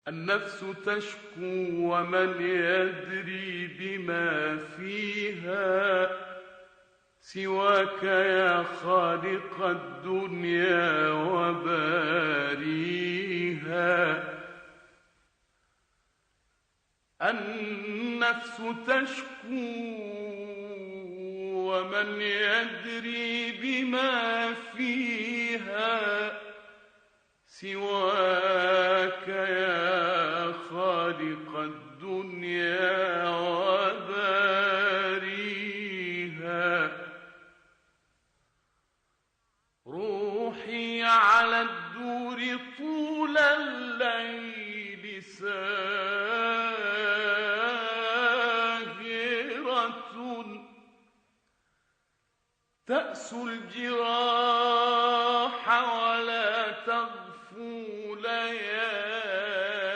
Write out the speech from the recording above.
النفس تشكو ومن يدري بما فيها سواك يا خالق الدنيا وباريها. النفس تشكو ومن يدري بما فيها سواك يا خالق الدنيا وباريها. روحي على الدور طول الليل ساهرة تأسو الجراح